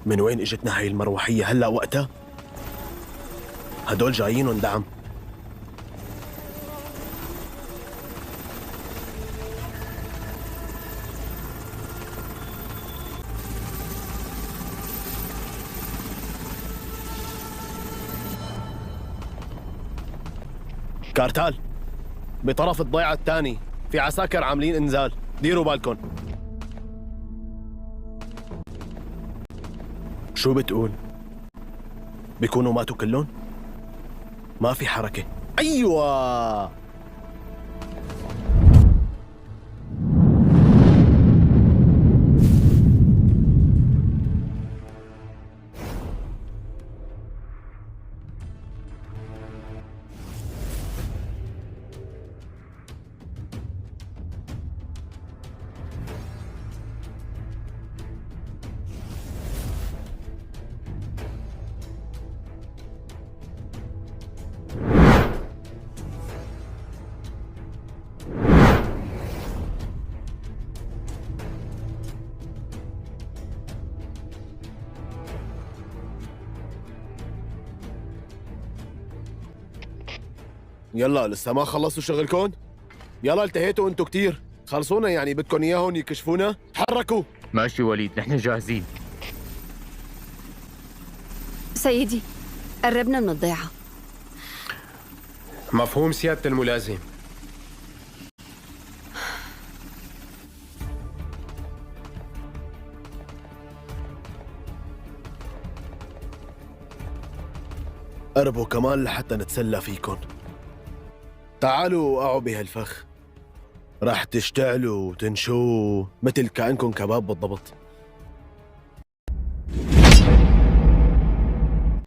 من وين اجتنا هاي المروحية هلأ وقتها؟ هدول جايينهم دعم. كارتال بطرف الضيعة الثاني في عساكر عاملين انزال، ديروا بالكم. شو بتقول؟ بيكونوا ماتوا كلهم؟ ما في حركة. أيوة يلا لسه ما خلصوا شغلكم؟ يلا التهيتوا انتوا كتير، خلصونا يعني بدكم اياهم يكشفونا؟ تحركوا. ماشي وليد، نحن جاهزين. سيدي قربنا من الضيعة. مفهوم سيادة الملازم. قربوا كمان لحتى نتسلى فيكم. تعالوا وقعوا بهالفخ، راح تشتعلوا وتنشوا مثل كأنكم كباب بالضبط.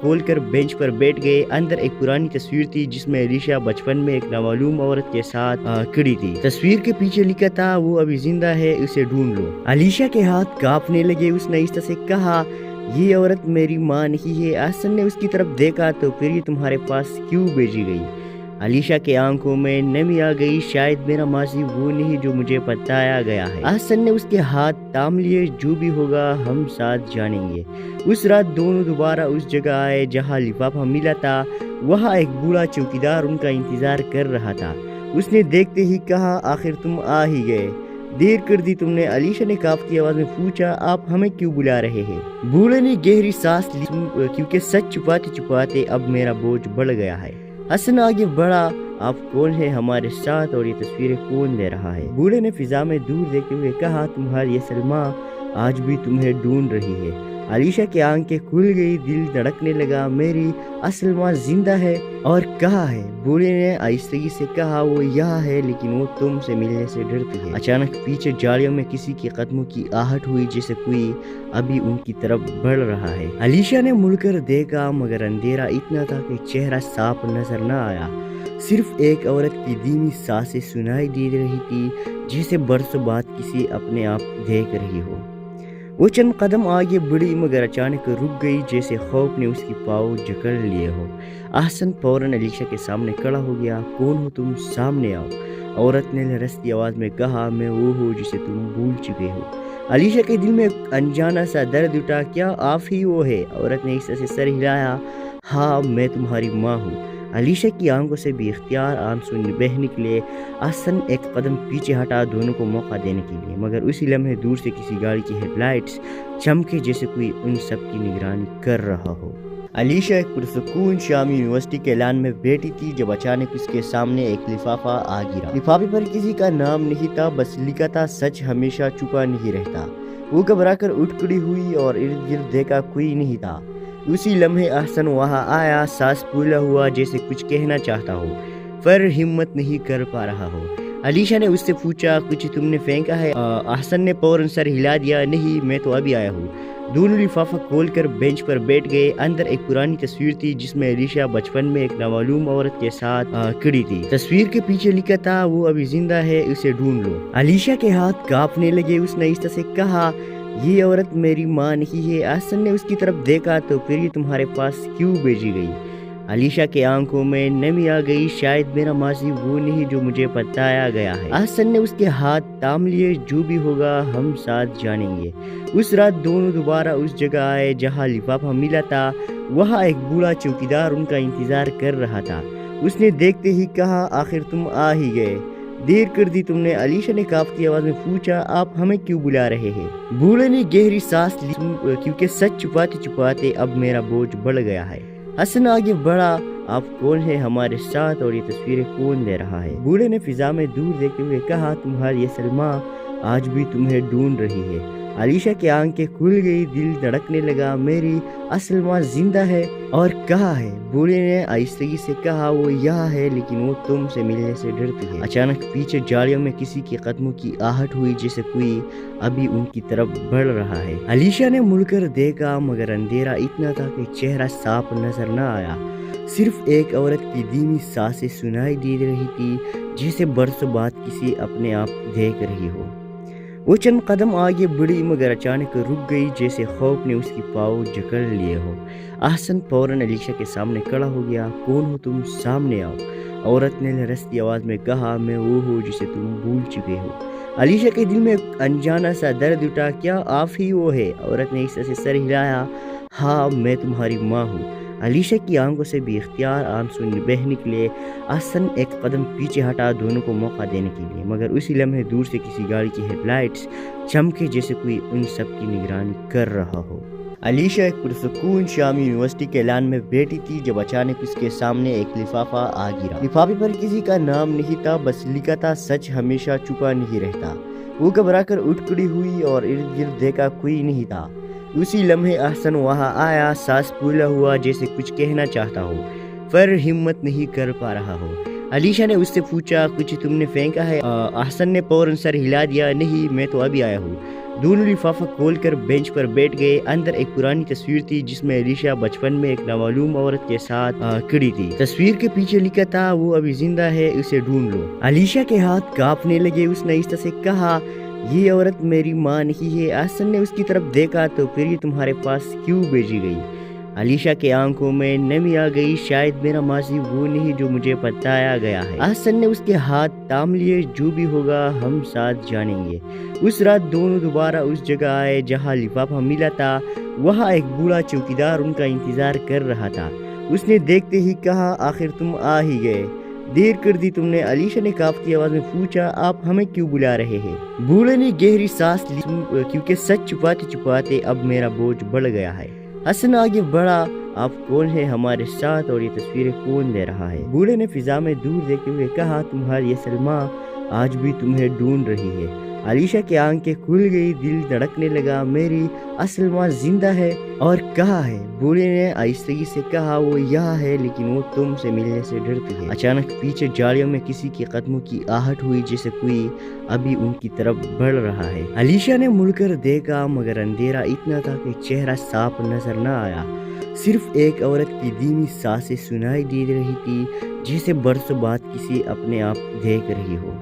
کھول کر بینچ پر بیٹھ گئے۔ اندر ایک پرانی تصویر تھی جس میں علیشہ بچپن میں ایک نامعلوم عورت کے ساتھ کھڑی تھی۔ تصویر کے پیچھے لکھا تھا وہ ابھی زندہ ہے، اسے ڈھونڈ لو۔ علیشہ کے ہاتھ کانپنے لگے۔ اس نے آہستہ سے کہا یہ عورت میری ماں نہیں ہے۔ احسن نے اس کی طرف دیکھا تو پھر یہ تمہارے پاس کیوں بھیجی گئی؟ علیشہ کے آنکھوں میں نمی آ گئی۔ شاید میرا ماضی وہ نہیں جو مجھے بتایا گیا ہے۔ احسن نے اس کے ہاتھ تھام لیے۔ جو بھی ہوگا ہم ساتھ جانیں گے۔ اس رات دونوں دوبارہ اس جگہ آئے جہاں لفافہ ملا تھا۔ وہاں ایک بوڑھا چوکیدار ان کا انتظار کر رہا تھا۔ اس نے دیکھتے ہی کہا آخر تم آ ہی گئے، دیر کر دی تم نے۔ علیشہ نے کانپتی آواز میں پوچھا آپ ہمیں کیوں بلا رہے ہیں؟ بوڑھے نے گہری سانس لی کیونکہ سچ چھپاتے چھپاتے اب میرا بوجھ بڑھ گیا ہے۔ حسن آگے بڑھا آپ کون ہیں ہمارے ساتھ اور یہ تصویریں کون لے رہا ہے؟ بوڑھے نے فضا میں دور دیکھتے ہوئے کہا تمہاری اصل ماں آج بھی تمہیں ڈھونڈ رہی ہے۔ علیشہ کی آنکھیں کھل گئی، دل دھڑکنے لگا۔ میری اصل ماں زندہ ہے اور کہاں ہے؟ بوڑھے نے آہستگی سے کہا وہ یہاں ہے لیکن وہ تم سے ملنے سے ڈرتی ہے۔ اچانک پیچھے جالیوں میں کسی کے قدموں کی آہٹ ہوئی جیسے کوئی ابھی ان کی طرف بڑھ رہا ہے۔ علیشہ نے مڑ کر دیکھا مگر اندھیرا اتنا تھا کہ چہرہ صاف نظر نہ آیا۔ صرف ایک عورت کی دھیمی سانسیں سنائی دے رہی تھی جیسے برسوں بعد کسی اپنے آپ دیکھ رہی ہو۔ وہ چند قدم آگے بڑھی مگر اچانک رک گئی جیسے خوف نے اس کی پاؤں جکڑ لیے ہو۔ احسن فوراً علیشہ کے سامنے کھڑا ہو گیا۔ کون ہو تم؟ سامنے آؤ، عورت نے لرزتی آواز میں کہا۔ میں وہ ہوں جسے تم بھول چکے ہو۔ علیشہ کے دل میں ایک انجانا سا درد اٹھا۔ کیا آپ ہی وہ ہے؟ عورت نے اس طرح سے سر ہلایا۔ ہاں میں تمہاری ماں ہوں۔ علیشہ کی آنکھوں سے بھی اختیار آنسو بہہ نکلے۔ احسن ایک قدم پیچھے ہٹا دونوں کو موقع دینے کے لیے، مگر اسی لمحے دور سے کسی گاڑی کی ہیڈ لائٹس چمکے جیسے کوئی ان سب کی نگرانی کر رہا ہو۔ علیشہ ایک پرسکون شامی یونیورسٹی کے اعلان میں بیٹھی تھی جب اچانک اس کے سامنے ایک لفافہ آ گرا۔ لفافے پر کسی کا نام نہیں تھا، بس لکھا تھا سچ ہمیشہ چھپا نہیں رہتا۔ وہ گھبرا کر اٹھ کھڑی ہوئی اور ارد گرد دیکھا کوئی نہیں تھا۔ اسی لمحے احسن وہاں آیا، سانس پھولا ہوا جیسے کچھ کہنا چاہتا ہو پر ہمت نہیں کر پا رہا ہو۔ علیشہ نے اس سے پوچھا کچھ تم نے پھینکا ہے؟ احسن نے فوراً سر ہلا دیا نہیں میں تو ابھی آیا ہوں۔ دونوں لفافہ کھول کر بینچ پر بیٹھ گئے۔ اندر ایک پرانی تصویر تھی جس میں علیشہ بچپن میں ایک نامعلوم عورت کے ساتھ کھڑی تھی۔ تصویر کے پیچھے لکھا تھا وہ ابھی زندہ ہے، اسے ڈھونڈ لو۔ علیشہ کے ہاتھ کانپنے لگے۔ اس نے آہستہ سے کہا یہ عورت میری ماں نہیں ہے۔ احسن نے اس کی طرف دیکھا تو پھر یہ تمہارے پاس کیوں بھیجی گئی؟ علیشہ کے آنکھوں میں نمی آ گئی۔ شاید میرا ماضی وہ نہیں جو مجھے بتایا گیا ہے۔ احسن نے اس کے ہاتھ تھام لیے۔ جو بھی ہوگا ہم ساتھ جانیں گے۔ اس رات دونوں دوبارہ اس جگہ آئے جہاں لفافہ ملا تھا۔ وہاں ایک بوڑھا چوکیدار ان کا انتظار کر رہا تھا۔ اس نے دیکھتے ہی کہا آخر تم آ ہی گئے، دیر کر دی تم نے۔ علیشہ نے کانپتی آواز میں پوچھا آپ ہمیں کیوں بلا رہے ہیں؟ بوڑھے نے گہری سانس لی کیونکہ سچ چھپاتے چھپاتے اب میرا بوجھ بڑھ گیا ہے۔ حسن آگے بڑھا آپ کون ہیں ہمارے ساتھ اور یہ تصویریں کون لے رہا ہے؟ بوڑھے نے فضا میں دور دیکھتے ہوئے کہا تمہاری اصل ماں آج بھی تمہیں ڈھونڈ رہی ہے۔ علیشہ کی آنکھیں کھل گئی، دل دھڑکنے لگا۔ میری اصل ماں زندہ ہے اور کہاں ہے؟ بوڑھے نے آہستگی سے کہا وہ یہاں ہے لیکن وہ تم سے ملنے سے ڈرتی ہے۔ اچانک پیچھے جالیوں میں کسی کے قدموں کی آہٹ ہوئی جیسے کوئی ابھی ان کی طرف بڑھ رہا ہے۔ علیشہ نے مڑ کر دیکھا مگر اندھیرا اتنا تھا کہ چہرہ صاف نظر نہ آیا۔ صرف ایک عورت کی دھیمی سانسیں سنائی دے رہی تھی جیسے برسوں بعد کسی اپنے آپ دیکھ رہی ہو۔ وہ چند قدم آگے بڑھی مگر اچانک رک گئی جیسے خوف نے اس کی پاؤں جکڑ لیے ہو۔ احسن فوراً علیشہ کے سامنے کھڑا ہو گیا۔ کون ہو تم؟ سامنے آؤ، عورت نے لرزتی آواز میں کہا۔ میں وہ ہوں جسے تم بھول چکے ہو۔ علیشہ کے دل میں ایک انجانا سا درد اٹھا۔ کیا آپ ہی وہ ہے؟ عورت نے اس طرح سے سر ہلایا۔ ہاں میں تمہاری ماں ہوں۔ علیشہ کی آنکھوں سے بھی اختیار آنسو بہہ نکلے۔ احسن ایک قدم پیچھے ہٹا دونوں کو موقع دینے کے لیے، مگر اسی لمحے دور سے کسی گاڑی کی ہیڈ لائٹس چمکے جیسے کوئی ان سب کی نگرانی کر رہا ہو۔ علیشہ ایک پرسکون شامی یونیورسٹی کے اعلان میں بیٹھی تھی جب اچانک اس کے سامنے ایک لفافہ آ گرا۔ لفافے پر کسی کا نام نہیں تھا، بس لکھا تھا سچ ہمیشہ چھپا نہیں رہتا۔ وہ گھبرا کر اٹھ کھڑی ہوئی اور ارد گرد دیکھا کوئی نہیں تھا۔ اسی لمحے احسن وہاں آیا، سانس پھولا ہوا جیسے کچھ کہنا چاہتا ہو پر ہمت نہیں کر پا رہا ہو۔ علیشہ نے اس سے پوچھا کچھ تم نے پھینکا ہے؟ احسن نے فوراً سر ہلا دیا نہیں میں تو ابھی آیا ہوں۔ دونوں لفافہ کھول کر بینچ پر بیٹھ گئے۔ اندر ایک پرانی تصویر تھی جس میں علیشہ بچپن میں ایک نامعلوم عورت کے ساتھ کھڑی تھی۔ تصویر کے پیچھے لکھا تھا وہ ابھی زندہ ہے، اسے ڈھونڈ لو۔ علیشہ کے ہاتھ کانپنے لگے۔ اس نے آہستہ سے کہا یہ عورت میری ماں نہیں ہے۔ احسن نے اس کی طرف دیکھا تو پھر یہ تمہارے پاس کیوں بھیجی گئی؟ علیشہ کے آنکھوں میں نمی آ گئی۔ شاید میرا ماضی وہ نہیں جو مجھے بتایا گیا ہے۔ احسن نے اس کے ہاتھ تھام لیے۔ جو بھی ہوگا ہم ساتھ جانیں گے۔ اس رات دونوں دوبارہ اس جگہ آئے جہاں لفافہ ملا تھا۔ وہاں ایک بوڑھا چوکیدار ان کا انتظار کر رہا تھا۔ اس نے دیکھتے ہی کہا آخر تم آ ہی گئے، دیر کر دی تم نے۔ علیشہ نے کانپتی آواز میں پوچھا آپ ہمیں کیوں بلا رہے ہیں؟ بوڑھے نے گہری سانس لی کیونکہ سچ چھپاتے چھپاتے اب میرا بوجھ بڑھ گیا ہے۔ حسن آگے بڑھا آپ کون ہیں ہمارے ساتھ اور یہ تصویریں کون دے رہا ہے؟ بوڑھے نے فضا میں دور دیکھتے ہوئے کہا تمہاری اصل ماں آج بھی تمہیں ڈھونڈ رہی ہے۔ علیشہ کی آنکھیں کھل گئی، دل دھڑکنے لگا۔ میری اصل ماں زندہ ہے اور کہاں ہے؟ بوڑھے نے آہستگی سے کہا وہ یہاں ہے لیکن وہ تم سے ملنے سے ڈرتی ہے۔ اچانک پیچھے جاڑیوں میں کسی کے قدموں کی آہٹ ہوئی جیسے کوئی ابھی ان کی طرف بڑھ رہا ہے۔ علیشہ نے مڑ کر دیکھا مگر اندھیرا اتنا تھا کہ چہرہ صاف نظر نہ آیا۔ صرف ایک عورت کی دھیمی سانسیں سنائی دے رہی تھی جیسے برسوں بعد کسی اپنے آپ دیکھ رہی ہو۔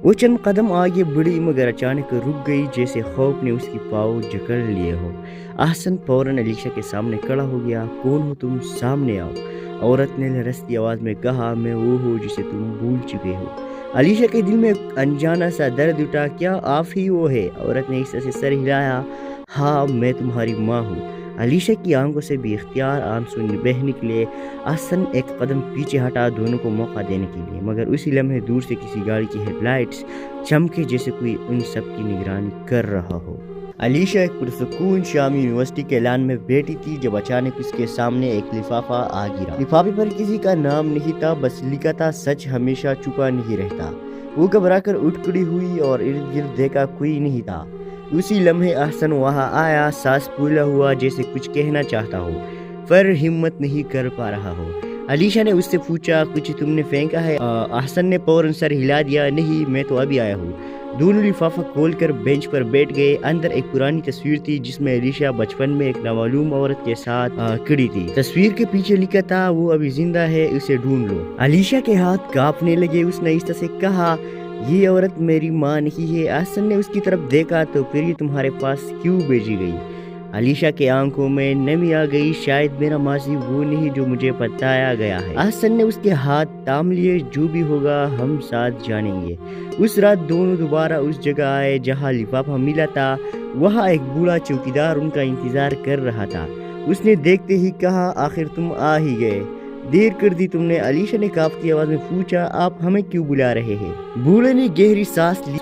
وہ چند قدم آگے بڑھی مگر اچانک رک گئی جیسے خوف نے اس کی پاؤں جکڑ لیے ہو۔ احسن فوراً علیشہ کے سامنے کھڑا ہو گیا۔ کون ہو تم؟ سامنے آؤ، عورت نے لرزتی آواز میں کہا۔ میں وہ ہوں جسے تم بھول چکے ہو۔ علیشہ کے دل میں انجانا سا درد اٹھا۔ کیا آپ ہی وہ ہے؟ عورت نے اس سے سر ہلایا۔ ہاں میں تمہاری ماں ہوں۔ علیشہ کی آنکھوں سے بھی اختیار آنسو بہہ نکلے۔ احسن ایک قدم پیچھے ہٹا دونوں کو موقع دینے کے لیے، مگر اسی لمحے دور سے کسی گاڑی کی ہیڈ لائٹس چمکے جیسے کوئی ان سب کی نگرانی کر رہا ہو۔ علیشہ ایک پرسکون شامی یونیورسٹی کے لان میں بیٹھی تھی جب اچانک اس کے سامنے ایک لفافہ آ گرا۔ لفافے پر کسی کا نام نہیں تھا، بس لکھا تھا سچ ہمیشہ چھپا نہیں رہتا۔ وہ گھبرا کر اٹھ کھڑی ہوئی اور ارد گرد دیکھا کوئی نہیں تھا۔ اسی لمحے احسن وہاں آیا، سانس پھولا ہوا جیسے کچھ کہنا چاہتا ہو پر ہمت نہیں کر پا رہا ہو۔ علیشہ نے اس سے پوچھا کچھ تم نے پھینکا ہے؟ احسن نے فوراً سر ہلا دیا۔ نہیں میں تو ابھی آیا ہوں۔ دونوں لفافہ کھول کر بینچ پر بیٹھ گئے۔ اندر ایک پرانی تصویر تھی جس میں علیشہ بچپن میں ایک نامعلوم عورت کے ساتھ کھڑی تھی۔ تصویر کے پیچھے لکھا تھا وہ ابھی زندہ ہے، اسے ڈھونڈ لو۔ علیشہ کے ہاتھ کانپنے لگے۔ اس نے آہستہ سے کہا یہ عورت میری ماں نہیں ہے۔ احسن نے اس کی طرف دیکھا تو پھر یہ تمہارے پاس کیوں بھیجی گئی؟ علیشہ کے آنکھوں میں نمی آ گئی۔ شاید میرا ماضی وہ نہیں جو مجھے بتایا گیا ہے۔ احسن نے اس کے ہاتھ تھام لیے۔ جو بھی ہوگا ہم ساتھ جانیں گے۔ اس رات دونوں دوبارہ اس جگہ آئے جہاں لفافہ ملا تھا۔ وہاں ایک بوڑھا چوکیدار ان کا انتظار کر رہا تھا۔ اس نے دیکھتے ہی کہا آخر تم آ ہی گئے، دیر کر دی تم نے۔ علیشہ نے کانپتی آواز میں پوچھا آپ ہمیں کیوں بلا رہے ہیں؟ بوڑھے نے گہری سانس لی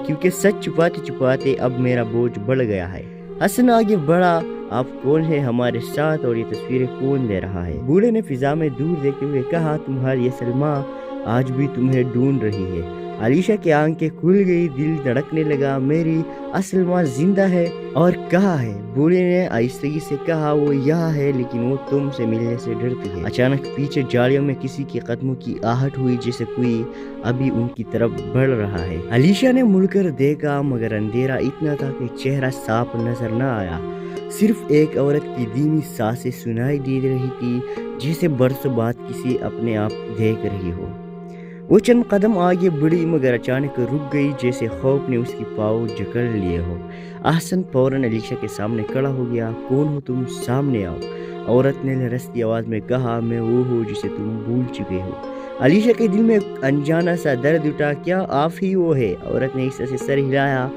کیونکہ سچ چھپاتے چھپاتے اب میرا بوجھ بڑھ گیا ہے۔ حسن آگے بڑھا آپ کون ہیں ہمارے ساتھ اور یہ تصویریں کون دے رہا ہے؟ بوڑھے نے فضا میں دور دیکھتے ہوئے کہا تمہاری اصل ماں آج بھی تمہیں ڈھونڈ رہی ہے۔ علیشہ کی آنکھیں کھل گئی، دل دھڑکنے لگا۔ میری اصل ماں زندہ ہے اور کہاں ہے؟ بوڑھے نے آہستگی سے کہا وہ یہاں ہے لیکن وہ تم سے ملنے سے ڈرتی ہے۔ اچانک پیچھے جاڑیوں میں کسی کے قدموں کی آہٹ ہوئی جیسے کوئی ابھی ان کی طرف بڑھ رہا ہے۔ علیشہ نے مڑ کر دیکھا مگر اندھیرا اتنا تھا کہ چہرہ صاف نظر نہ آیا۔ صرف ایک عورت کی دھیمی سانسیں سنائی دے رہی تھی جیسے برسوں بعد کسی اپنے آپ دیکھ رہی ہو۔ وہ چند قدم آگے بڑھی مگر اچانک رک گئی جیسے خوف نے اس کی پاؤں جکڑ لیے ہو۔ احسن فوراً علیشہ کے سامنے کھڑا ہو گیا۔ کون ہو تم؟ سامنے آؤ، عورت نے لرزتی آواز میں کہا۔ میں وہ ہوں جسے تم بھول چکے ہو۔ علیشہ کے دل میں انجانا سا درد اٹھا۔ کیا آپ ہی وہ ہے؟ عورت نے اس سے سر ہلایا۔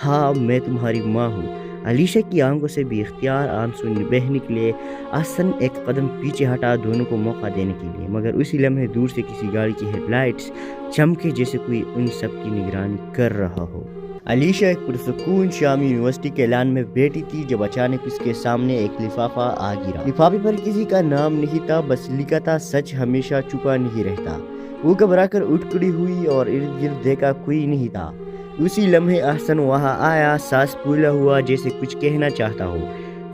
ہاں میں تمہاری ماں ہوں۔ علیشہ کی آنکھوں سے بھی اختیار آنسو بہہ نکلے۔ احسن ایک قدم پیچھے ہٹا دونوں کو موقع دینے کے لیے، مگر اسی لمحے دور سے کسی گاڑی کی ہیڈ لائٹس چمکے جیسے کوئی ان سب کی نگرانی کر رہا ہو۔ علیشہ ایک پرسکون شامی یونیورسٹی کے لان میں بیٹھی تھی جب اچانک اس کے سامنے ایک لفافہ آ گرا۔ لفافے پر کسی کا نام نہیں تھا، بس لکھا تھا سچ ہمیشہ چھپا نہیں رہتا۔ وہ گھبرا کر اٹھ کھڑی ہوئی اور ارد گرد دیکھا کوئی نہیں تھا۔ اسی لمحے احسن وہاں آیا، سانس پھولا ہوا جیسے کچھ کہنا چاہتا ہو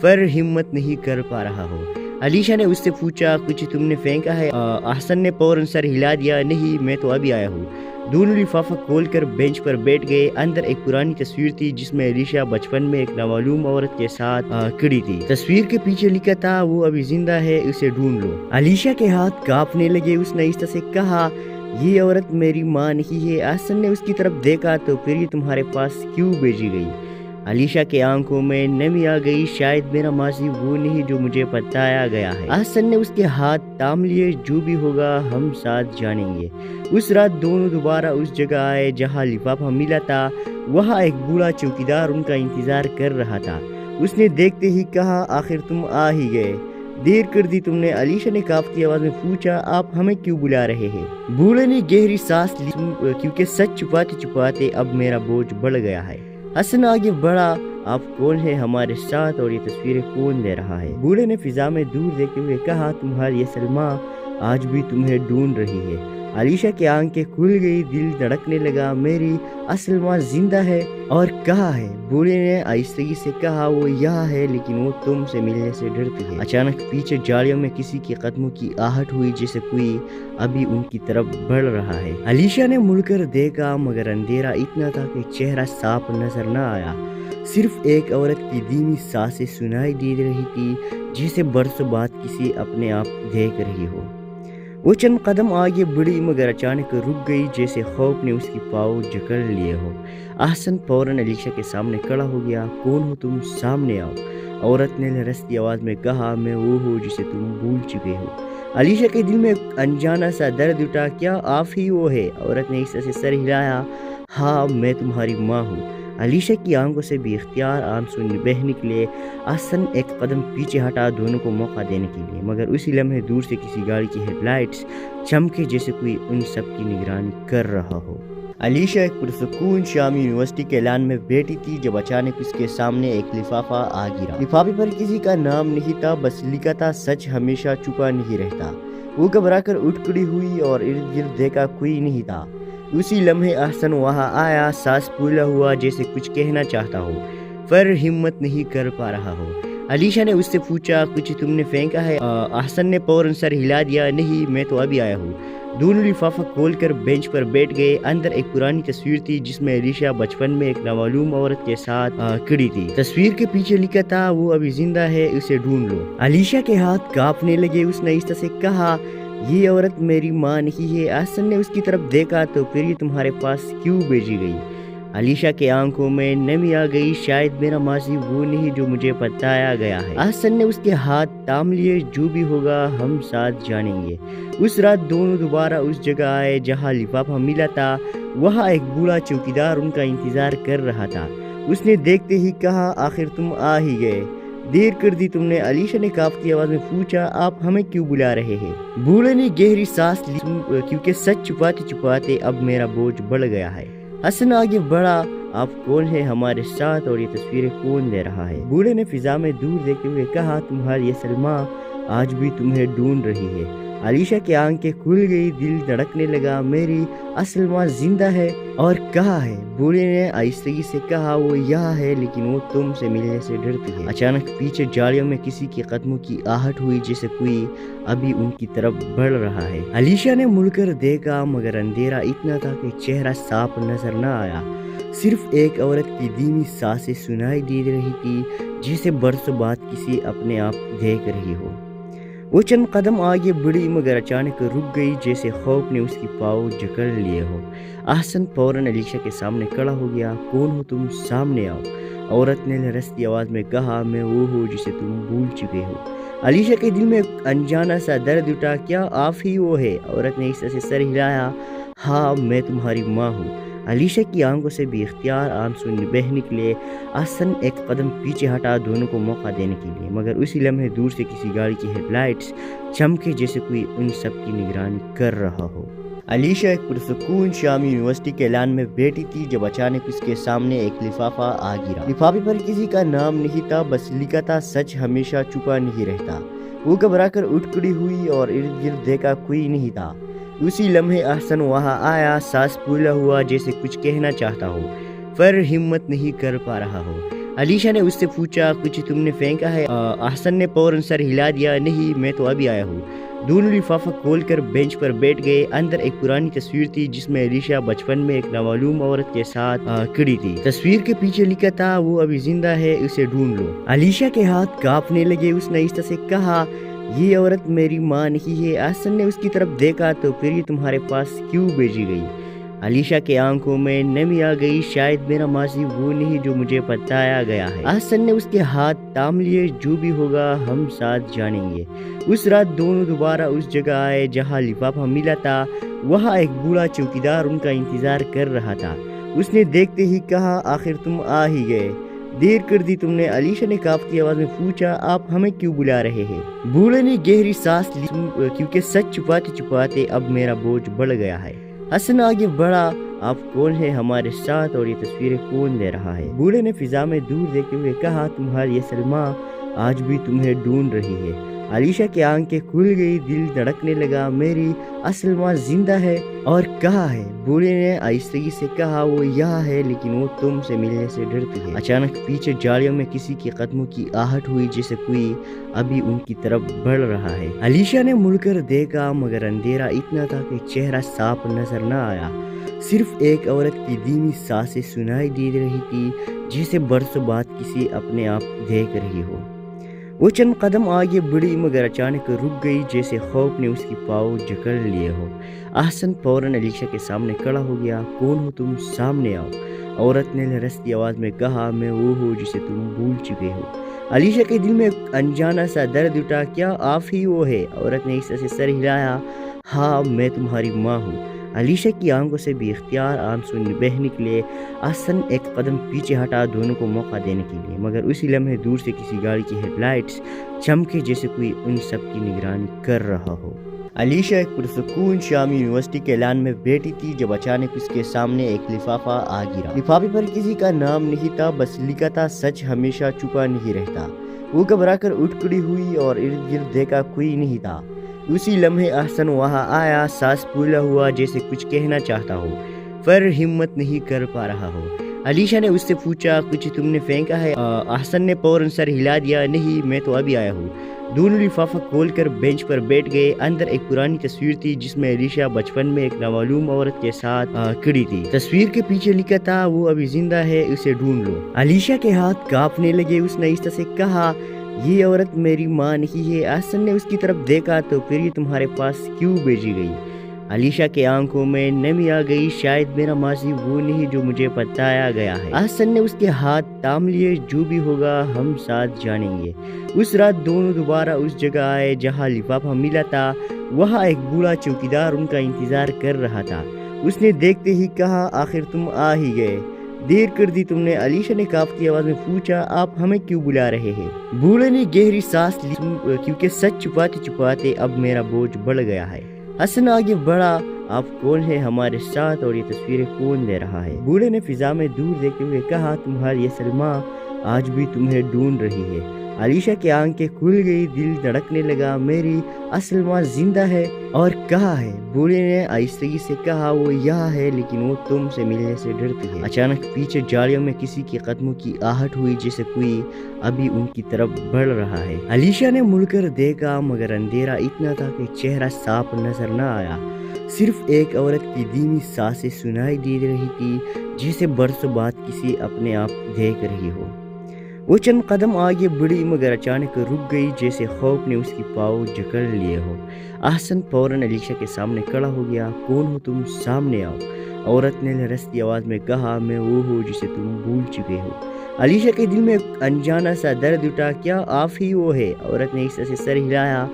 پر ہمت نہیں کر پا رہا ہو۔ علیشہ نے اس سے پوچھا کچھ تم نے پھینکا ہے؟ احسن نے فوراً سر ہلا دیا۔ نہیں میں تو ابھی آیا ہوں۔ دونوں لفافہ کھول کر بینچ پر بیٹھ گئے۔ اندر ایک پرانی تصویر تھی جس میں علیشہ بچپن میں ایک نامعلوم عورت کے ساتھ کھڑی تھی۔ تصویر کے پیچھے لکھا تھا وہ ابھی زندہ ہے، اسے ڈھونڈ لو۔ علیشہ کے ہاتھ کانپنے لگے۔ اس نے آہستہ سے کہا یہ عورت میری ماں نہیں ہے۔ احسن نے اس کی طرف دیکھا تو پھر یہ تمہارے پاس کیوں بھیجی گئی؟ علیشہ کے آنکھوں میں نمی آ گئی۔ شاید میرا ماضی وہ نہیں جو مجھے بتایا گیا ہے۔ احسن نے اس کے ہاتھ تھام لیے۔ جو بھی ہوگا ہم ساتھ جانیں گے۔ اس رات دونوں دوبارہ اس جگہ آئے جہاں لفافہ ملا تھا۔ وہاں ایک بوڑھا چوکیدار ان کا انتظار کر رہا تھا۔ اس نے دیکھتے ہی کہا آخر تم آ ہی گئے، دیر کر دی تم نے۔ علیشہ نے کانپتی آواز میں پوچھا آپ ہمیں کیوں بلا رہے ہیں؟ بوڑھے نے گہری سانس لی کیونکہ سچ چھپاتے چھپاتے اب میرا بوجھ بڑھ گیا ہے۔ حسن آگے بڑھا آپ کون ہیں ہمارے ساتھ اور یہ تصویریں کون لے رہا ہے؟ بوڑھے نے فضا میں دور دیکھتے ہوئے کہا تمہاری اصل ماں آج بھی تمہیں ڈھونڈ رہی ہے۔ علیشہ کی آنکھیں کھل گئی، دل دھڑکنے لگا۔ میری اصل ماں زندہ ہے اور کہاں ہے؟ بوڑھے نے آہستگی سے کہا وہ یہاں ہے لیکن وہ تم سے ملنے سے ڈرتی ہے۔ اچانک پیچھے جاڑیوں میں کسی کے قدموں کی آہٹ ہوئی جیسے کوئی ابھی ان کی طرف بڑھ رہا ہے۔ علیشہ نے مڑ کر دیکھا مگر اندھیرا اتنا تھا کہ چہرہ صاف نظر نہ آیا۔ صرف ایک عورت کی دھیمی سانسیں سنائی دے رہی تھی جیسے برسوں بعد کسی اپنے آپ دیکھ رہی ہو۔ وہ چند قدم آگے بڑھی مگر اچانک رک گئی جیسے خوف نے اس کی پاؤں جکڑ لیے ہو۔ احسن فوراً علیشہ کے سامنے کھڑا ہو گیا۔ کون ہو تم؟ سامنے آؤ، عورت نے لرزتی آواز میں کہا۔ میں وہ ہوں جسے تم بھول چکے ہو۔ علیشہ کے دل میں ایک انجانا سا درد اٹھا۔ کیا آپ ہی وہ ہے؟ عورت نے اس سے سر ہلایا۔ ہاں میں تمہاری ماں ہوں۔ علیشہ کی آنکھوں سے بھی اختیار آنسو بہہ نکلے۔ احسن ایک قدم پیچھے ہٹا دونوں کو موقع دینے کے لیے، مگر اسی لمحے دور سے کسی گاڑی کی ہیڈ لائٹس چمکے جیسے کوئی ان سب کی نگرانی کر رہا ہو۔ علیشہ ایک پرسکون شامی یونیورسٹی کے اعلان میں بیٹھی تھی جب اچانک اس کے سامنے ایک لفافہ آ گرا۔ لفافے پر کسی کا نام نہیں تھا، بس لکھا تھا سچ ہمیشہ چھپا نہیں رہتا۔ وہ گھبرا کر اٹھ کھڑی ہوئی اور ارد گرد دیکھا کوئی نہیں تھا۔ اسی لمحے احسن وہاں آیا، سانس پھولا ہوا جیسے کچھ کہنا چاہتا ہو پر ہمت نہیں کر پا رہا ہو۔ علیشہ نے اس سے پوچھا کچھ تم نے پھینکا ہے؟ احسن نے فوراً سر ہلا دیا۔ نہیں میں تو ابھی آیا ہوں۔ دونوں لفافہ کھول کر بینچ پر بیٹھ گئے۔ اندر ایک پرانی تصویر تھی جس میں علیشہ بچپن میں ایک نامعلوم عورت کے ساتھ کھڑی تھی۔ تصویر کے پیچھے لکھا تھا وہ ابھی زندہ ہے، اسے ڈھونڈ لو۔ علیشہ کے ہاتھ کانپنے لگے۔ اس نے آہستہ سے کہا یہ عورت میری ماں نہیں ہے۔ احسن نے اس کی طرف دیکھا تو پھر یہ تمہارے پاس کیوں بھیجی گئی؟ علیشہ کے آنکھوں میں نمی آ گئی۔ شاید میرا ماضی وہ نہیں جو مجھے بتایا گیا ہے۔ احسن نے اس کے ہاتھ تھام لیے۔ جو بھی ہوگا ہم ساتھ جانیں گے۔ اس رات دونوں دوبارہ اس جگہ آئے جہاں لفافہ ملا تھا۔ وہاں ایک بوڑھا چوکیدار ان کا انتظار کر رہا تھا۔ اس نے دیکھتے ہی کہا آخر تم آ ہی گئے، دیر کر دی تم نے۔ علیشہ نے کانپتی آواز میں پوچھا آپ ہمیں کیوں بلا رہے ہیں؟ بوڑھے نے گہری سانس لی کیونکہ سچ چھپاتے چھپاتے اب میرا بوجھ بڑھ گیا ہے۔ حسن آگے بڑھا آپ کون ہیں ہمارے ساتھ اور یہ تصویریں کون لے رہا ہے؟ بوڑھے نے فضا میں دور دیکھتے ہوئے کہا تمہاری اصل ماں آج بھی تمہیں ڈھونڈ رہی ہے۔ علیشہ کی آنکھیں کھل گئی، دل دھڑکنے لگا۔ میری اصل ماں زندہ ہے اور کہاں ہے؟ بوڑھے نے آہستگی سے کہا وہ یہاں ہے لیکن وہ تم سے ملنے سے ڈرتی ہے۔ اچانک پیچھے جاڑیوں میں کسی کے قدموں کی آہٹ ہوئی جیسے کوئی ابھی ان کی طرف بڑھ رہا ہے۔ علیشہ نے مڑ کر دیکھا مگر اندھیرا اتنا تھا کہ چہرہ صاف نظر نہ آیا۔ صرف ایک عورت کی دھیمی سانسیں سنائی دے رہی تھی جیسے برسوں بعد کسی اپنے آپ دیکھ رہی ہو۔ وہ چند قدم آگے بڑھی مگر اچانک رک گئی جیسے خوف نے اس کی پاؤں جکڑ لیے ہو۔ احسن فوراً علیشہ کے سامنے کھڑا ہو گیا۔ کون ہو تم؟ سامنے آؤ، عورت نے لرزتی آواز میں کہا۔ میں وہ ہوں جسے تم بھول چکے ہو۔ علیشہ کے دل میں ایک انجانا سا درد اٹھا۔ کیا آپ ہی وہ ہے؟ عورت نے اس سے سر ہلایا۔ ہاں میں تمہاری ماں ہوں۔ علیشہ کی آنکھوں سے بھی اختیار آنسو بہہ نکلے۔ احسن ایک قدم پیچھے ہٹا دونوں کو موقع دینے کے لیے، مگر اسی لمحے دور سے کسی گاڑی کی ہیڈ لائٹس چمکے جیسے کوئی ان سب کی نگرانی کر رہا ہو۔ علیشہ ایک پرسکون شامی یونیورسٹی کے اعلان میں بیٹھی تھی جب اچانک اس کے سامنے ایک لفافہ آ گرا۔ لفافے پر کسی کا نام نہیں تھا، بس لکھا تھا سچ ہمیشہ چھپا نہیں رہتا۔ وہ گھبرا کر اٹھ کھڑی ہوئی اور ارد گرد دیکھا کوئی نہیں تھا۔ اسی لمحے احسن وہاں آیا، سانس پھولا ہوا جیسے کچھ کہنا چاہتا ہو پر ہمت نہیں کر پا رہا ہو۔ علیشہ نے اس سے پوچھا کچھ تم نے پھینکا ہے؟ احسن نے فوراً سر ہلا دیا۔ نہیں میں تو ابھی آیا ہوں۔ دونوں لفافہ کھول کر بینچ پر بیٹھ گئے۔ اندر ایک پرانی تصویر تھی جس میں علیشہ بچپن میں ایک نامعلوم عورت کے ساتھ کھڑی تھی۔ تصویر کے پیچھے لکھا تھا وہ ابھی زندہ ہے، اسے ڈھونڈ لو۔ علیشہ کے ہاتھ کانپنے لگے۔ اس نے آہستہ سے کہا یہ عورت میری ماں نہیں ہے۔ احسن نے اس کی طرف دیکھا تو پھر یہ تمہارے پاس کیوں بھیجی گئی؟ علیشہ کے آنکھوں میں نمی آ گئی۔ شاید میرا ماضی وہ نہیں جو مجھے بتایا گیا ہے۔ احسن نے اس کے ہاتھ تھام لیے۔ جو بھی ہوگا ہم ساتھ جانیں گے۔ اس رات دونوں دوبارہ اس جگہ آئے جہاں لفافہ ملا تھا۔ وہاں ایک بوڑھا چوکیدار ان کا انتظار کر رہا تھا۔ اس نے دیکھتے ہی کہا آخر تم آ ہی گئے، دیر کر دی تم نے۔ علیشہ نے کانپتی آواز میں پوچھا آپ ہمیں کیوں بلا رہے ہیں؟ بوڑھے نے گہری سانس لی کیونکہ سچ چھپاتے چھپاتے اب میرا بوجھ بڑھ گیا ہے۔ حسن آگے بڑھا آپ کون ہیں ہمارے ساتھ اور یہ تصویریں کون لے رہا ہے؟ بوڑھے نے فضا میں دور دیکھتے ہوئے کہا تمہاری اصل ماں آج بھی تمہیں ڈھونڈ رہی ہے۔ علیشہ کی آنکھیں کھل گئی، دل دھڑکنے لگا۔ میری اصل ماں زندہ ہے اور کہاں ہے؟ بوڑھے نے آہستگی سے کہا وہ یہاں ہے لیکن وہ تم سے ملنے سے ڈرتی ہے۔ اچانک پیچھے جالیوں میں کسی کے قدموں کی آہٹ ہوئی جیسے کوئی ابھی ان کی طرف بڑھ رہا ہے۔ علیشہ نے مڑ کر دیکھا مگر اندھیرا اتنا تھا کہ چہرہ صاف نظر نہ آیا۔ صرف ایک عورت کی دھیمی سانسیں سنائی دے رہی تھی جسے برسوں بعد کسی اپنے آپ دیکھ رہی ہو۔ وہ چند قدم آگے بڑھی مگر اچانک رک گئی جیسے خوف نے اس کی پاؤں جکڑ لیے ہو۔ احسن فوراً علیشہ کے سامنے کھڑا ہو گیا۔ کون ہو تم؟ سامنے آؤ، عورت نے لرزتی آواز میں کہا۔ میں وہ ہوں جسے تم بھول چکے ہو۔ علیشہ کے دل میں ایک انجانا سا درد اٹھا۔ کیا آپ ہی وہ ہے؟ عورت نے اس طرح سے سر ہلایا۔ ہاں میں تمہاری ماں ہوں۔ علیشہ کی آنکھوں سے بھی اختیار آنسو بہہ نکلے۔ احسن ایک قدم پیچھے ہٹا دونوں کو موقع دینے کے لیے، مگر اسی لمحے دور سے کسی گاڑی کی ہیڈ لائٹس چمکے جیسے کوئی ان سب کی نگرانی کر رہا ہو۔ علیشہ ایک پرسکون شامی یونیورسٹی کے لان میں بیٹھی تھی جب اچانک اس کے سامنے ایک لفافہ آ گرا۔ لفافے پر کسی کا نام نہیں تھا، بس لکھا تھا سچ ہمیشہ چھپا نہیں رہتا۔ وہ گھبرا کر اٹھ کھڑی ہوئی اور ارد گرد دیکھا کوئی نہیں تھا۔ اسی لمحے احسن وہاں آیا، سانس پھولا ہوا جیسے کچھ کہنا چاہتا ہو پر ہمت نہیں کر پا رہا ہو۔ علیشہ نے اس سے پوچھا کچھ تم نے پھینکا ہے؟ احسن نے فوراً سر ہلا دیا نہیں میں تو ابھی آیا ہوں۔ دونوں لفافہ کھول کر بینچ پر بیٹھ گئے۔ اندر ایک پرانی تصویر تھی جس میں علیشہ بچپن میں ایک نامعلوم عورت کے ساتھ کھڑی تھی۔ تصویر کے پیچھے لکھا تھا وہ ابھی زندہ ہے، اسے ڈھونڈ لو۔ علیشہ کے ہاتھ کانپنے لگے۔ اس نے آہستہ سے کہا یہ عورت میری ماں نہیں ہے۔ احسن نے اس کی طرف دیکھا تو پھر یہ تمہارے پاس کیوں بھیجی گئی؟ علیشہ کے آنکھوں میں نمی آ گئی۔ شاید میرا ماضی وہ نہیں جو مجھے بتایا گیا ہے۔ احسن نے اس کے ہاتھ تھام لیے۔ جو بھی ہوگا ہم ساتھ جانیں گے۔ اس رات دونوں دوبارہ اس جگہ آئے جہاں لفافہ ملا تھا۔ وہاں ایک بوڑھا چوکیدار ان کا انتظار کر رہا تھا۔ اس نے دیکھتے ہی کہا آخر تم آ ہی گئے، دیر کر دی تم نے۔ علیشہ نے کانپتی آواز میں پوچھا آپ ہمیں کیوں بلا رہے ہیں؟ بوڑھے نے گہری سانس لی کیونکہ سچ چھپاتے چھپاتے اب میرا بوجھ بڑھ گیا ہے۔ حسن آگے بڑھا آپ کون ہیں ہمارے ساتھ اور یہ تصویریں کون لے رہا ہے؟ بوڑھے نے فضا میں دور دیکھتے ہوئے کہا تمہاری اصل ماں آج بھی تمہیں ڈھونڈ رہی ہے۔ علیشہ کی آنکھیں کھل گئی، دل دھڑکنے لگا۔ میری اصل ماں زندہ ہے اور کہاں ہے؟ بوڑھے نے آہستگی سے کہا وہ یہاں ہے لیکن وہ تم سے ملنے سے ڈرتی ہے۔ اچانک پیچھے جالیوں میں کسی کے قدموں کی آہٹ ہوئی جیسے کوئی ابھی ان کی طرف بڑھ رہا ہے۔ علیشہ نے مڑ کر دیکھا مگر اندھیرا اتنا تھا کہ چہرہ صاف نظر نہ آیا۔ صرف ایک عورت کی دھیمی سانسیں سنائی دے رہی تھی جسے برسوں بعد کسی اپنے آپ دیکھ رہی ہو۔ وہ چند قدم آگے بڑھی مگر اچانک رک گئی جیسے خوف نے اس کی پاؤں جکڑ لیے ہو۔ احسن فوراً علیشہ کے سامنے کھڑا ہو گیا۔ کون ہو تم؟ سامنے آؤ، عورت نے لرزتی آواز میں کہا۔ میں وہ ہوں جسے تم بھول چکے ہو۔ علیشہ کے دل میں ایک انجانا سا درد اٹھا۔ کیا آپ ہی وہ ہے؟ عورت نے اس طرح سے سر ہلایا۔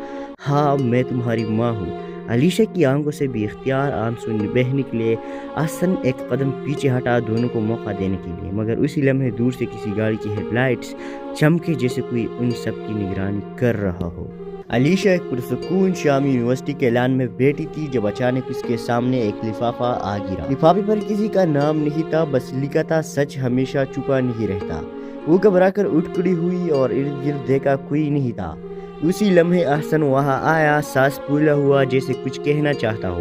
ہاں میں تمہاری ماں ہوں۔ علیشہ کی آنکھوں سے بھی اختیار آنسو بہہ نکلے۔ احسن ایک قدم پیچھے ہٹا دونوں کو موقع دینے کے لیے، مگر اسی لمحے دور سے کسی گاڑی کی ہیڈ لائٹس چمکے جیسے کوئی ان سب کی نگرانی کر رہا ہو۔ علیشہ ایک پرسکون شامی یونیورسٹی کے لان میں بیٹھی تھی جب اچانک اس کے سامنے ایک لفافہ آ گرا۔ لفافے پر کسی کا نام نہیں تھا، بس لکھا تھا سچ ہمیشہ چھپا نہیں رہتا۔ وہ گھبرا کر اٹھ کھڑی ہوئی اور ارد گرد دیکھا کوئی نہیں تھا۔ اسی لمحے احسن وہاں آیا، سانس پھولا ہوا جیسے کچھ کہنا چاہتا ہو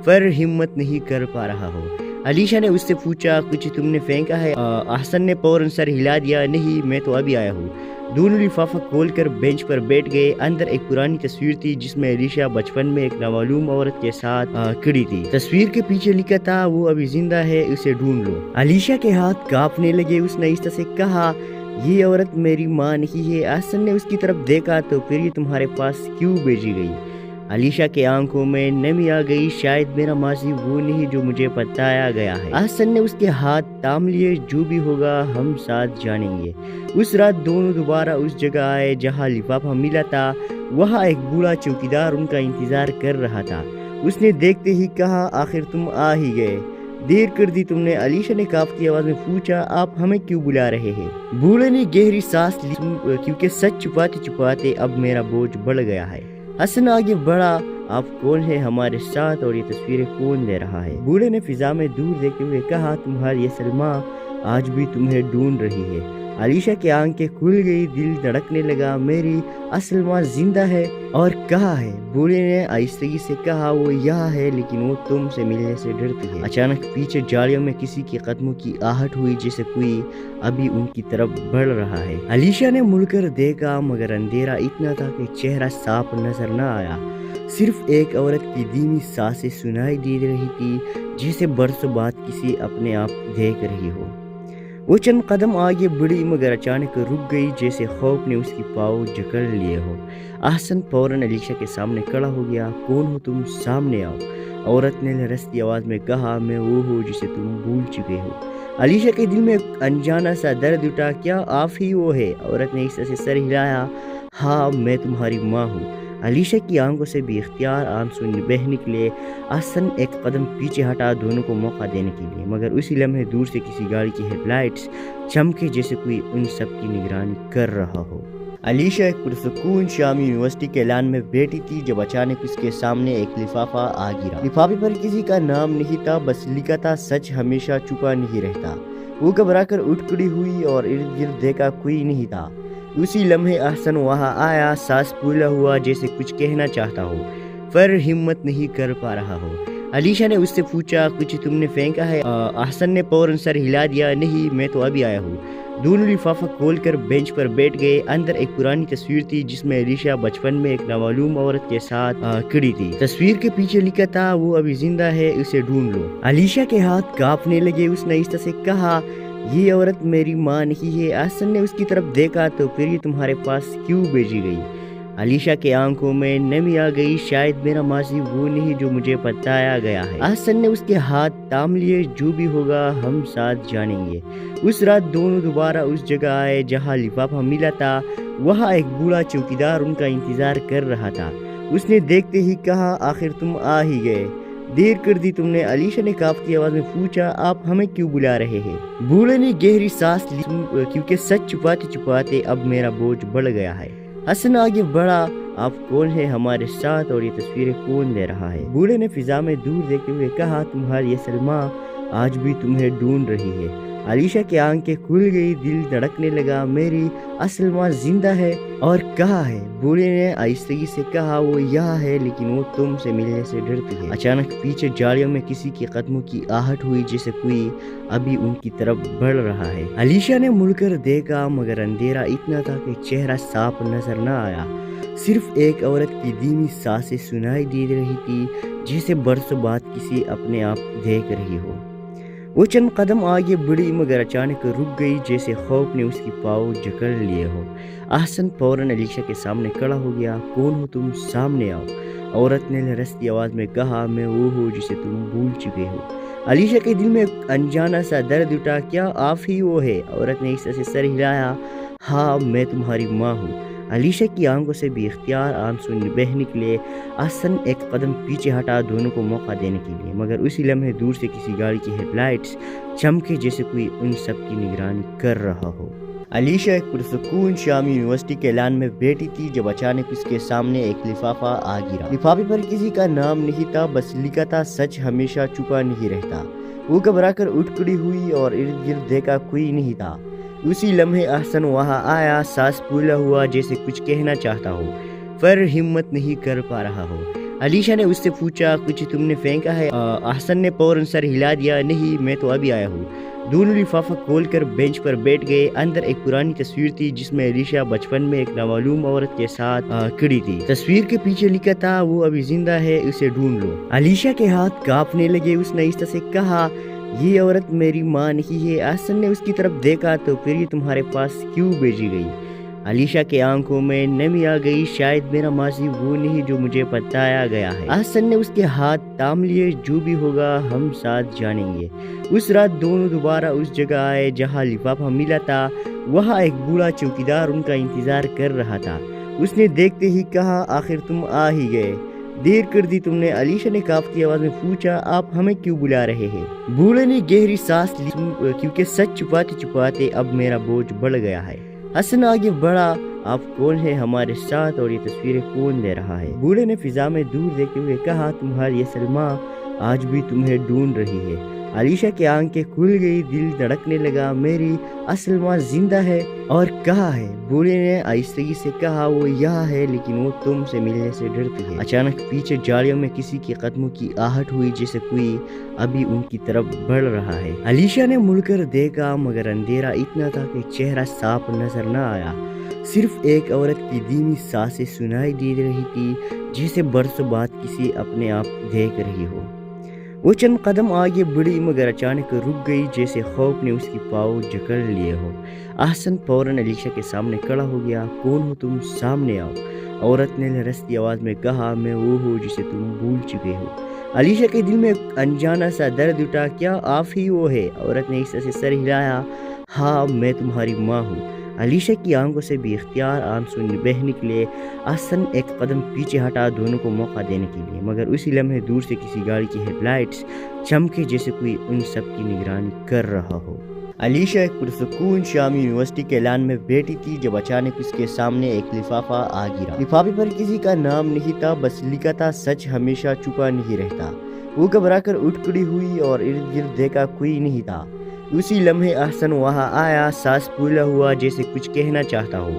پر ہمت نہیں کر پا رہا ہو۔ علیشہ نے اس سے پوچھا کچھ تم نے پھینکا ہے؟ احسن نے فوراً سر ہلا دیا نہیں میں تو ابھی آیا ہوں۔ دونوں لفافہ کھول کر بینچ پر بیٹھ گئے۔ اندر ایک پرانی تصویر تھی جس میں علیشہ بچپن میں ایک نامعلوم عورت کے ساتھ کھڑی تھی۔ تصویر کے پیچھے لکھا تھا وہ ابھی زندہ ہے، اسے ڈھونڈ لو۔ علیشہ کے ہاتھ کانپنے لگے۔ اس نے آہستہ سے کہا یہ عورت میری ماں نہیں ہے۔ احسن نے اس کی طرف دیکھا تو پھر یہ تمہارے پاس کیوں بھیجی گئی؟ علیشہ کے آنکھوں میں نمی آ گئی۔ شاید میرا ماضی وہ نہیں جو مجھے بتایا گیا ہے۔ احسن نے اس کے ہاتھ تھام لیے۔ جو بھی ہوگا ہم ساتھ جانیں گے۔ اس رات دونوں دوبارہ اس جگہ آئے جہاں لفافہ ملا تھا۔ وہاں ایک بوڑھا چوکیدار ان کا انتظار کر رہا تھا۔ اس نے دیکھتے ہی کہا آخر تم آ ہی گئے، دیر کر دی تم نے۔ علیشہ نے کانپتی آواز میں پوچھا آپ ہمیں کیوں بلا رہے ہیں؟ بوڑھے نے گہری سانس لی کیونکہ سچ چھپاتے چھپاتے اب میرا بوجھ بڑھ گیا ہے۔ حسن آگے بڑھا آپ کون ہیں ہمارے ساتھ اور یہ تصویریں کون لے رہا ہے؟ بوڑھے نے فضا میں دور دیکھتے ہوئے کہا تمہاری اصل ماں آج بھی تمہیں ڈھونڈ رہی ہے۔ علیشہ کی آنکھیں کھل گئی، دل دھڑکنے لگا۔ میری اصل ماں زندہ ہے اور کہاں ہے؟ بوڑھے نے آہستگی سے کہا وہ یہاں ہے لیکن وہ تم سے ملنے سے ڈرتی ہے۔ اچانک پیچھے جالیوں میں کسی کے قدموں کی آہٹ ہوئی جیسے کوئی ابھی ان کی طرف بڑھ رہا ہے۔ علیشہ نے مڑ کر دیکھا مگر اندھیرا اتنا تھا کہ چہرہ صاف نظر نہ آیا۔ صرف ایک عورت کی دھیمی سانسیں سنائی دے رہی تھی جیسے برسوں بعد کسی اپنے آپ دیکھ رہی ہو۔ وہ چند قدم آگے بڑھی مگر اچانک رک گئی جیسے خوف نے اس کی پاؤں جکڑ لیے ہو۔ احسن فوراً علیشہ کے سامنے کھڑا ہو گیا۔ کون ہو تم؟ سامنے آؤ، عورت نے لرزتی آواز میں کہا۔ میں وہ ہوں جسے تم بھول چکے ہو۔ علیشہ کے دل میں ایک انجانا سا درد اٹھا۔ کیا آپ ہی وہ ہے؟ عورت نے اس سے سر ہلایا۔ ہاں میں تمہاری ماں ہوں۔ علیشہ کی آنکھوں سے بھی اختیار آنسو بہہ نکلے۔ احسن ایک قدم پیچھے ہٹا دونوں کو موقع دینے کے لیے، مگر اسی لمحے دور سے کسی گاڑی کی ہیڈ لائٹس چمکے جیسے کوئی ان سب کی نگرانی کر رہا ہو۔ علیشہ ایک پرسکون شامی یونیورسٹی کے لان میں بیٹھی تھی جب اچانک اس کے سامنے ایک لفافہ آ گرا۔ لفافے پر کسی کا نام نہیں تھا، بس لکھا تھا سچ ہمیشہ چھپا نہیں رہتا۔ وہ گھبرا کر اٹھ کھڑی ہوئی اور ارد گرد دیکھا کوئی نہیں تھا۔ اسی لمحے احسن وہاں آیا، سانس پھولا ہوا جیسے کچھ کہنا چاہتا ہو پر ہمت نہیں کر پا رہا ہو۔ علیشہ نے اس سے پوچھا کچھ تم نے پھینکا ہے؟ احسن نے فوراً سر ہلا دیا۔ نہیں میں تو ابھی آیا ہوں۔ دونوں لفافہ کھول کر بینچ پر بیٹھ گئے۔ اندر ایک پرانی تصویر تھی جس میں علیشہ بچپن میں ایک نامعلوم عورت کے ساتھ کھڑی تھی۔ تصویر کے پیچھے لکھا تھا وہ ابھی زندہ ہے، اسے ڈھونڈ لو۔ علیشہ کے ہاتھ کانپنے لگے۔ اس نے آہستہ سے کہا یہ عورت میری ماں نہیں ہے۔ احسن نے اس کی طرف دیکھا تو پھر یہ تمہارے پاس کیوں بھیجی گئی؟ علیشہ کے آنکھوں میں نمی آ گئی۔ شاید میرا ماضی وہ نہیں جو مجھے بتایا گیا ہے۔ احسن نے اس کے ہاتھ تھام لیے۔ جو بھی ہوگا ہم ساتھ جانیں گے۔ اس رات دونوں دوبارہ اس جگہ آئے جہاں لفافہ ملا تھا۔ وہاں ایک بوڑھا چوکیدار ان کا انتظار کر رہا تھا۔ اس نے دیکھتے ہی کہا آخر تم آ ہی گئے، دیر کر دی تم نے۔ علیشہ نے کانپتی آواز میں پوچھا آپ ہمیں کیوں بلا رہے ہیں؟ بوڑھے نے گہری سانس لی کیونکہ سچ چھپاتے چھپاتے اب میرا بوجھ بڑھ گیا ہے۔ حسن آگے بڑھا آپ کون ہیں ہمارے ساتھ اور یہ تصویریں کون لے رہا ہے؟ بوڑھے نے فضا میں دور دیکھتے ہوئے کہا تمہاری اصل ماں آج بھی تمہیں ڈھونڈ رہی ہے۔ علیشہ کی آنکھیں کھل گئی، دل دھڑکنے لگا۔ میری اصل ماں زندہ ہے اور کہاں ہے؟ بوڑھے نے آہستگی سے کہا وہ یہاں ہے لیکن وہ تم سے ملنے سے ڈرتی ہے۔ اچانک پیچھے جالیوں میں کسی کے قدموں کی آہٹ ہوئی جیسے کوئی ابھی ان کی طرف بڑھ رہا ہے۔ علیشہ نے مڑ کر دیکھا مگر اندھیرا اتنا تھا کہ چہرہ صاف نظر نہ آیا۔ صرف ایک عورت کی دھیمی سانسیں سنائی دے رہی تھی جیسے برسوں بعد کسی اپنے آپ دیکھ رہی ہو۔ وہ چند قدم آگے بڑھی مگر اچانک رک گئی جیسے خوف نے اس کی پاؤں جکڑ لیے ہو۔ احسن فوراً علیشہ کے سامنے کھڑا ہو گیا۔ کون ہو تم؟ سامنے آؤ، عورت نے لرزتی آواز میں کہا۔ میں وہ ہوں جسے تم بھول چکے ہو۔ علیشہ کے دل میں ایک انجانا سا درد اٹھا۔ کیا آپ ہی وہ ہے؟ عورت نے اس سے سر ہلایا۔ ہاں میں تمہاری ماں ہوں۔ علیشہ کی آنکھوں سے بھی اختیار آنسو بہہ نکلے۔ احسن ایک قدم پیچھے ہٹا دونوں کو موقع دینے کے لیے، مگر اسی لمحے دور سے کسی گاڑی کی ہیڈ لائٹس چمکے جیسے کوئی ان سب کی نگرانی کر رہا ہو۔ علیشہ ایک پرسکون شامی یونیورسٹی کے لان میں بیٹھی تھی جب اچانک اس کے سامنے ایک لفافہ آ گرا۔ لفافے پر کسی کا نام نہیں تھا، بس لکھا تھا سچ ہمیشہ چھپا نہیں رہتا۔ وہ گھبرا کر اٹھ کھڑی ہوئی اور ارد گرد دیکھا کوئی نہیں تھا۔ اسی لمحے احسن وہاں آیا، سانس پھولا ہوا جیسے کچھ کہنا چاہتا ہو پر ہمت نہیں کر پا رہا ہو۔ علیشہ نے اس سے پوچھا کچھ تم نے پھینکا ہے؟ احسن نے فوراً سر ہلا دیا۔ نہیں میں تو ابھی آیا ہوں۔ دونوں لفافہ کھول کر بینچ پر بیٹھ گئے۔ اندر ایک پرانی تصویر تھی جس میں علیشہ بچپن میں ایک نامعلوم عورت کے ساتھ کھڑی تھی۔ تصویر کے پیچھے لکھا تھا وہ ابھی زندہ ہے، اسے ڈھونڈ لو۔ علیشہ کے ہاتھ کانپنے لگے۔ اس نے آہستہ سے کہا یہ عورت میری ماں نہیں ہے۔ احسن نے اس کی طرف دیکھا تو پھر یہ تمہارے پاس کیوں بھیجی گئی؟ علیشہ کے آنکھوں میں نمی آ گئی۔ شاید میرا ماضی وہ نہیں جو مجھے بتایا گیا ہے۔ احسن نے اس کے ہاتھ تھام لیے۔ جو بھی ہوگا ہم ساتھ جانیں گے۔ اس رات دونوں دوبارہ اس جگہ آئے جہاں لفافہ ملا تھا۔ وہاں ایک بوڑھا چوکیدار ان کا انتظار کر رہا تھا۔ اس نے دیکھتے ہی کہا آخر تم آ ہی گئے، دیر کر دی تم نے۔ علیشہ نے کانپتی آواز میں پوچھا آپ ہمیں کیوں بلا رہے ہیں؟ بوڑھے نے گہری سانس لی کیونکہ سچ چھپاتے چھپاتے اب میرا بوجھ بڑھ گیا ہے۔ حسن آگے بڑھا آپ کون ہیں ہمارے ساتھ اور یہ تصویریں کون لے رہا ہے؟ بوڑھے نے فضا میں دور دیکھتے ہوئے کہا تمہاری اصل ماں آج بھی تمہیں ڈھونڈ رہی ہے۔ علیشہ کی آنکھیں کھل گئی، دل دھڑکنے لگا۔ میری اصل ماں زندہ ہے اور کہاں ہے؟ بوڑھے نے آہستگی سے کہا وہ یہاں ہے لیکن وہ تم سے ملنے سے ڈرتی ہے۔ اچانک پیچھے جالیوں میں کسی کے قدموں کی آہٹ ہوئی جیسے کوئی ابھی ان کی طرف بڑھ رہا ہے۔ علیشہ نے مڑ کر دیکھا مگر اندھیرا اتنا تھا کہ چہرہ صاف نظر نہ آیا۔ صرف ایک عورت کی دھیمی سانسیں سنائی دے رہی تھی جسے برسوں بعد کسی اپنے آپ دیکھ رہی ہو۔ وہ چند قدم آگے بڑھی مگر اچانک رک گئی جیسے خوف نے اس کی پاؤں جکڑ لیے ہو۔ احسن فوراً علیشہ کے سامنے کھڑا ہو گیا۔ کون ہو تم؟ سامنے آؤ، عورت نے لرزتی آواز میں کہا۔ میں وہ ہوں جسے تم بھول چکے ہو۔ علیشہ کے دل میں ایک انجانا سا درد اٹھا۔ کیا آپ ہی وہ ہے؟ عورت نے اس طرح سے سر ہلایا۔ ہاں میں تمہاری ماں ہوں۔ علیشہ کی آنکھوں سے بھی اختیار آنسو بہہ نکلے۔ احسن ایک قدم پیچھے ہٹا دونوں کو موقع دینے کے لیے مگر اسی لمحے دور سے کسی گاڑی کی ہیڈ لائٹس چمکے جیسے کوئی ان سب کی نگرانی کر رہا ہو۔ علیشہ ایک پرسکون شامی یونیورسٹی کے لان میں بیٹھی تھی جب اچانک اس کے سامنے ایک لفافہ آ گرا۔ لفافے پر کسی کا نام نہیں تھا، بس لکھا تھا سچ ہمیشہ چھپا نہیں رہتا۔ وہ گھبرا کر اٹھ کھڑی ہوئی اور ارد گرد دیکھا کوئی نہیں تھا۔ اسی لمحے احسن وہاں آیا، سانس پھولا ہوا جیسے کچھ کہنا چاہتا ہو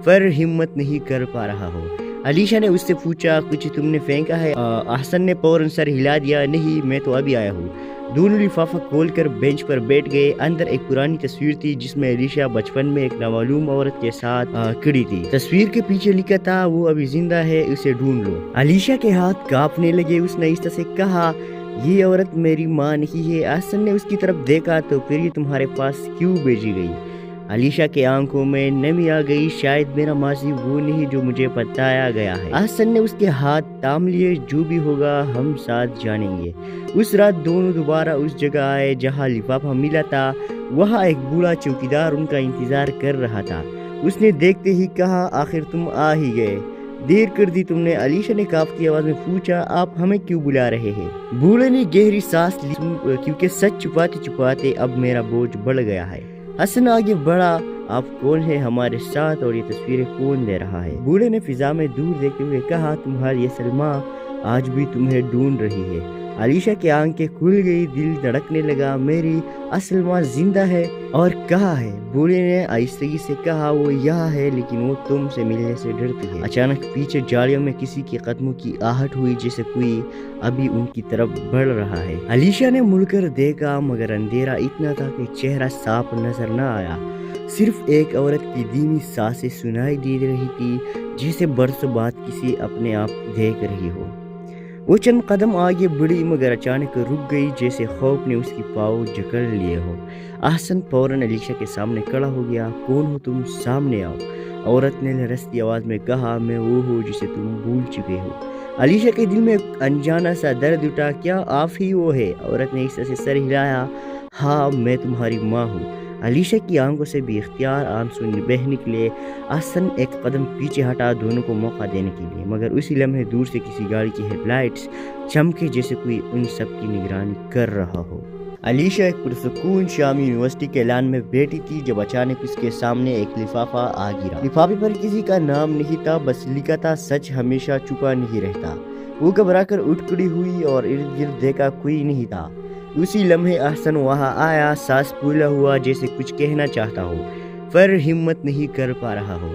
پر ہمت نہیں کر پا رہا ہو۔ علیشہ نے اس سے پوچھا کچھ تم نے پھینکا ہے؟ احسن نے فوراً سر ہلا دیا۔ نہیں میں تو ابھی آیا ہوں۔ دونوں لفافہ کھول کر بینچ پر بیٹھ گئے۔ اندر ایک پرانی تصویر تھی جس میں علیشہ بچپن میں ایک نامعلوم عورت کے ساتھ کھڑی تھی۔ تصویر کے پیچھے لکھا تھا وہ ابھی زندہ ہے، اسے ڈھونڈ لو۔ علیشہ کے ہاتھ کانپنے لگے۔ اس نے آہستہ سے کہا یہ عورت میری ماں نہیں ہے۔ احسن نے اس کی طرف دیکھا تو پھر یہ تمہارے پاس کیوں بھیجی گئی؟ علیشہ کے آنکھوں میں نمی آ گئی۔ شاید میرا ماضی وہ نہیں جو مجھے بتایا گیا ہے۔ احسن نے اس کے ہاتھ تھام لیے۔ جو بھی ہوگا ہم ساتھ جانیں گے۔ اس رات دونوں دوبارہ اس جگہ آئے جہاں لفافہ ملا تھا۔ وہاں ایک بوڑھا چوکیدار ان کا انتظار کر رہا تھا۔ اس نے دیکھتے ہی کہا آخر تم آ ہی گئے، دیر کر دی تم نے۔ علیشہ نے کانپتی آواز میں پوچھا آپ ہمیں کیوں بلا رہے ہیں؟ بوڑھے نے گہری سانس لی کیونکہ سچ چھپاتے چھپاتے اب میرا بوجھ بڑھ گیا ہے۔ حسن آگے بڑھا آپ کون ہیں ہمارے ساتھ اور یہ تصویریں کون لے رہا ہے؟ بوڑھے نے فضا میں دور دیکھتے ہوئے کہا تمہاری اصل ماں آج بھی تمہیں ڈھونڈ رہی ہے۔ علیشہ کی آنکھیں کھل گئی، دل دھڑکنے لگا۔ میری اصل ماں زندہ ہے اور کہاں ہے؟ بوڑھے نے آہستگی سے کہا وہ یہاں ہے لیکن وہ تم سے ملنے سے ڈرتی ہے۔ اچانک پیچھے جالیوں میں کسی کے قدموں کی آہٹ ہوئی جیسے کوئی ابھی ان کی طرف بڑھ رہا ہے۔ علیشہ نے مڑ کر دیکھا مگر اندھیرا اتنا تھا کہ چہرہ صاف نظر نہ آیا۔ صرف ایک عورت کی دھیمی سانسیں سنائی دے رہی تھی جسے برسوں بعد کسی اپنے آپ دیکھ رہی ہو۔ وہ چند قدم آگے بڑھی مگر اچانک رک گئی جیسے خوف نے اس کی پاؤں جکڑ لیے ہو۔ احسن فوراً علیشہ کے سامنے کھڑا ہو گیا۔ کون ہو تم؟ سامنے آؤ، عورت نے لرزتی آواز میں کہا۔ میں وہ ہوں جسے تم بھول چکے ہو۔ علیشہ کے دل میں ایک انجانا سا درد اٹھا۔ کیا آپ ہی وہ ہے؟ عورت نے اس طرح سے سر ہلایا۔ ہاں میں تمہاری ماں ہوں۔ علیشہ کی آنکھوں سے بھی اختیار آنسو بہہ نکلے۔ احسن ایک قدم پیچھے ہٹا دونوں کو موقع دینے کے لیے مگر اسی لمحے دور سے کسی گاڑی کی ہیڈ لائٹس چمکے جیسے کوئی ان سب کی نگرانی کر رہا ہو۔ علیشہ ایک پرسکون شامی یونیورسٹی کے لان میں بیٹھی تھی جب اچانک اس کے سامنے ایک لفافہ آ گرا۔ لفافے پر کسی کا نام نہیں تھا، بس لکھا تھا سچ ہمیشہ چھپا نہیں رہتا۔ وہ گھبرا کر اٹھ کھڑی ہوئی اور ارد گرد دیکھا کوئی نہیں تھا۔ اسی لمحے احسن وہاں آیا، سانس پھولا ہوا جیسے کچھ کہنا چاہتا ہو پر ہمت نہیں کر پا رہا ہو۔